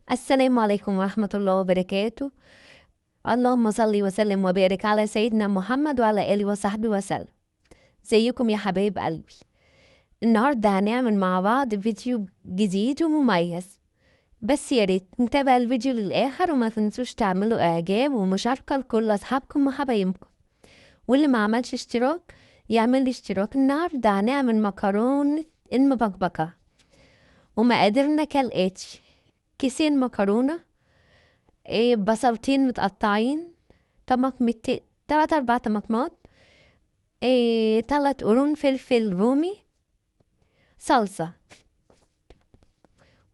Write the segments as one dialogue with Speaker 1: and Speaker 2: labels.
Speaker 1: السلام عليكم ورحمة الله وبركاته. اللهم صل وسلم وبارك على سيدنا محمد وعلى آله وصحبه وسلم. ازيكم يا حبايب قلبي؟ النهاردة هنعمل مع بعض فيديو جديد ومميز، بس يا ريت نتابع الفيديو للآخر وما تنسوش تعملوا إعجاب ومشاركة لكل أصحابكم وحبايبكم، واللي ما عملش اشتراك يعمل لي اشتراك. النهاردة هنعمل مكرونة المبكبكة، ومقاديرنا كالآتي: كيسين مكرونة، بصلتين متقطعين، طماطمتين، 3 4 طماطمات، 3 قرون فلفل رومي، صلصة.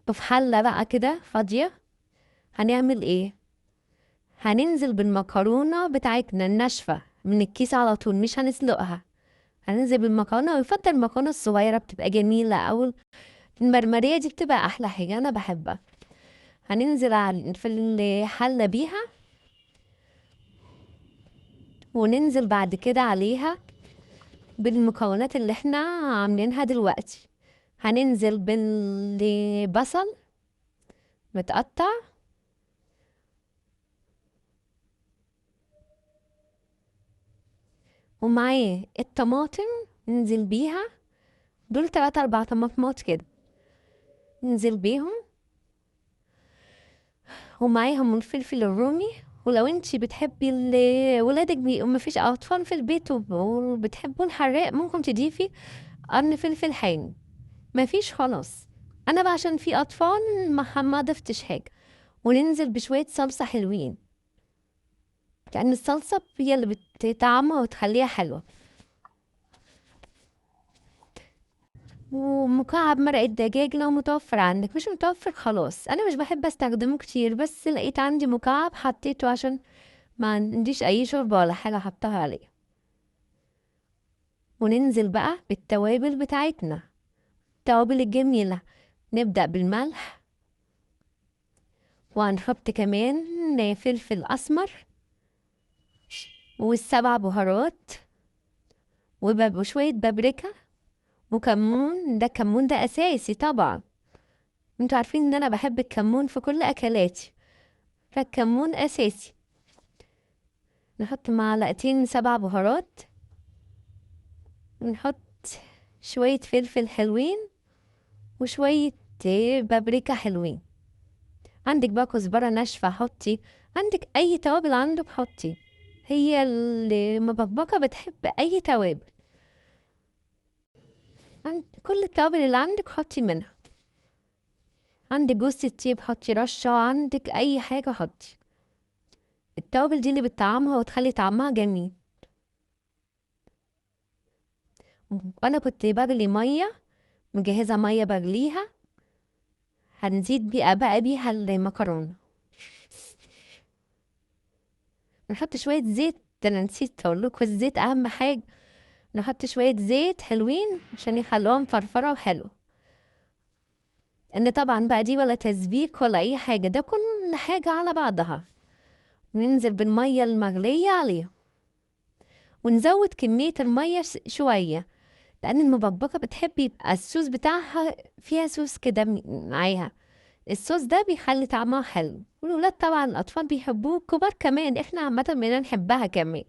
Speaker 1: وفي حلة بقى كده فاضية هنعمل ايه؟ هننزل بالمكرونة بتاعتنا الناشفة من الكيس على طول، مش هنسلقها. هننزل بالمكرونة، ويفضل المكرونة الصغيرة بتبقى جميلة، أو المرمرية دي بتبقى أحلى حاجة أنا بحبها. هننزل في الحلة بيها، وننزل بعد كده عليها بالمكونات اللي احنا عاملينها دلوقتي. هننزل بالبصل متقطع، ومعاه الطماطم ننزل بيها، دول 3 4 طماطمات كده ننزل بيهم، ومعاهم الفلفل الرومي. ولو انتي بتحبي ولادك مفيش اطفال في البيت وبتحبوا الحراق، ممكن تضيفي قرن فلفل حامي. مفيش خلاص، انا بقى عشان في اطفال ما ضفتش حاجه. وننزل بشويه صلصه حلوين، لان الصلصه هي اللي بتطعمها وتخليها حلوه. ومكعب مرقة دجاج لو متوفر عندك، مش متوفر خلاص. انا مش بحب استخدمه كتير، بس لقيت عندي مكعب حطيته عشان ما عنديش اي شوربة ولا حاجة حطها عليه. وننزل بقى بالتوابل بتاعتنا، التوابل الجميلة. نبدأ بالملح، وهنحط كمان فلفل اسمر، والسبع بهارات، وشوية بابريكا، وكمون. ده الكمون ده اساسي طبعا، انتوا عارفين ان انا بحب الكمون في كل اكلاتي، فالكمون اساسي. نحط معلقتين 7 بهارات، ونحط شوية فلفل حلوين، وشوية بابريكا حلوين. عندك بقى كزبرة ناشفة حطي، عندك أي توابل عندك حطي. هي المبكبكة بتحب أي توابل، كل التوابل اللي عندك حطي منها. عندك جوز الطيب حطي رشة، عندك أي حاجة حطي. التوابل دي اللي بتطعمها وتخلي طعمها جميل. وأنا كنت بغلي مية، مجهزة مية بغليها، هنزيد بقى بيها المكرونة. نحط شوية زيت، ده انا نسيت اقولكوا الزيت اهم حاجة. نحط شوية زيت حلوين عشان يخلوها مفرفرة وحلو. ان طبعا بقى دي ولا تسبيك ولا اي حاجة، ده كل حاجة على بعضها. ننزل بالمية المغلية عليها، ونزود كمية المية شوية، لان المبكبكة بتحب يبقى الصوص بتاعها فيها صوص كده معاها. الصوص ده بيخلي طعمها حلو، والولاد طبعا الاطفال بيحبوه، الكبار كمان، احنا عامة بقينا نحبها كمان.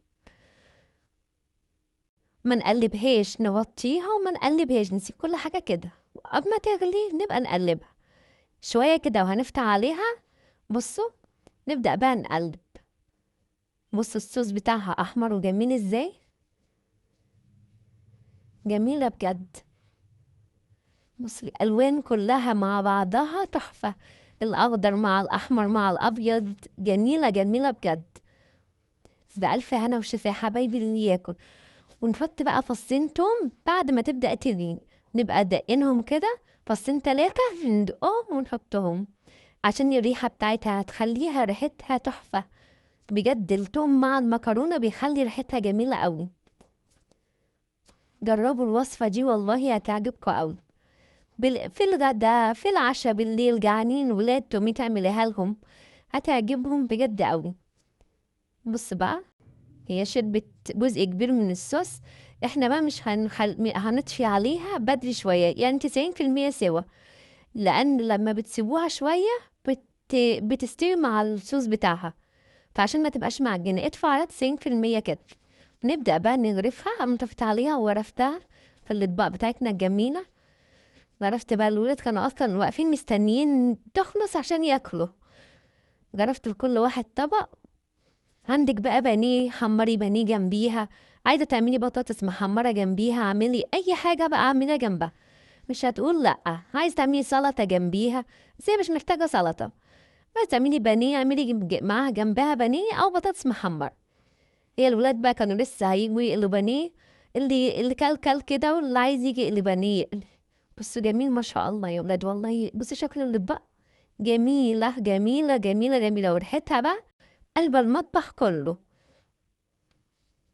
Speaker 1: ما نقلبهاش، نغطيها وما نقلبهاش، نسيب كل حاجة كده، قبل ما تغلي نبقى نقلبها شوية كده وهنفتح عليها. بصوا، نبدأ بقى نقلب. بصوا الصوص بتاعها أحمر وجميل ازاي، جميلة بجد. بصوا الألوان كلها مع بعضها تحفة، الأخضر مع الأحمر مع الأبيض، جميلة جميلة بجد. بألف هنا وشفا يا حبايبي اللي ياكل. ونحط بقى فصين توم بعد ما تبدأ تغلي، نبقى دقينهم كده فصين 3، ندقهم ونحطهم عشان الريحة بتاعتها هتخليها ريحتها تحفة. بجد التوم مع المكرونة بيخلي ريحتها جميلة قوي. جربوا الوصفة دي والله هتعجبكم قوي. في الغدا، في العشاء بالليل، جعانين ولاد تومي تعمليها لهم، هتعجبهم بجد قوي. بص بقى، هي شربت جزء كبير من الصوص. احنا بقى مش هنطفي عليها بدري شوية، يعني 90% سوا، لأن لما بتسيبوها شوية بتستوي مع الصوص بتاعها، فعشان ما تبقاش معجنة ادفع على 90% كده. نبدأ بقى نغرفها. قمت طفيت عليها وغرفتها في الأطباق بتاعتنا الجميلة. غرفت بقى، الولاد كانوا أصلا واقفين مستنيين تخلص عشان ياكلوا. غرفت لكل واحد طبق. عندك بقى بانيه، حمري بانيه جنبيها. عايزة تعملي بطاطس محمرة جنبيها، اعملي أي حاجة بقى اعمليها جنبها. مش هتقول لأ. عايز تعملي سلطة جنبيها، بس هي مش محتاجة سلطة. عايز تعملي بانيه، اعملي معاها جنبها بانيه أو بطاطس محمر. هي الولاد بقى كانوا لسه هيجوا يقلوا بانيه. اللي كل كده، واللي عايز يجي يقلي بانيه. بصوا جميل ما شاء الله يا ولاد، والله بصوا شكل الأطباق جميلة جميلة جميلة جميلة، وريحتها بقى قلب المطبخ كله.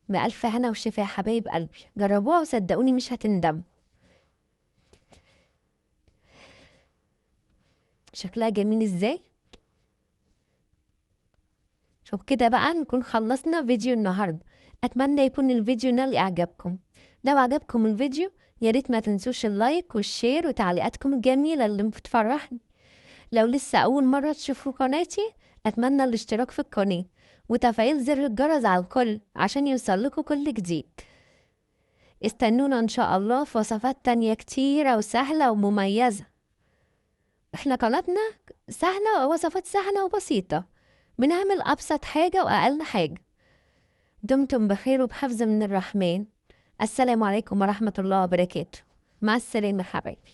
Speaker 1: بألف هنا وشفا يا حبايب قلبي، جربوها وصدقوني مش هتندموا. شكلها جميل ازاي. شوف كده بقى نكون خلصنا فيديو النهاردة. أتمنى يكون الفيديو نال إعجابكم. لو عجبكم الفيديو ياريت ما تنسوش اللايك والشير وتعليقاتكم الجميلة اللي بتفرحني. لو لسه أول مرة تشوفوا قناتي، أتمنى الاشتراك في القناة وتفعيل زر الجرس على الكل عشان يوصلكوا كل جديد. استنونا إن شاء الله في وصفات تانية كتيرة وسهلة ومميزة. احنا قناتنا سهلة، ووصفات سهلة وبسيطة، بنعمل أبسط حاجة وأقل حاجة. دمتم بخير وبحفظ من الرحمن. السلام عليكم ورحمة الله وبركاته. مع السلامة حبايبي.